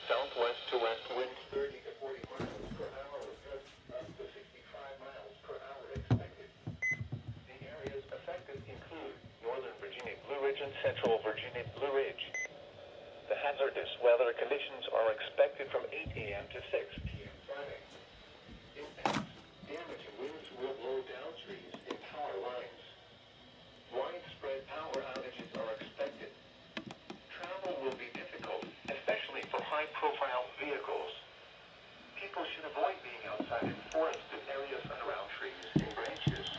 Southwest to west winds 30 to 40 miles per hour with gusts up to 65 miles per hour expected. The areas affected include Northern Virginia Blue Ridge and Central Virginia Blue Ridge. The hazardous weather conditions are expected from 8 a.m. to 6 p.m. Friday. Impacts. Damaging winds will blow down trees and power lines. Widespread power outages are expected. Travel will be difficult, especially for high-profile vehicles. People should avoid being outside in forested areas and around trees and branches.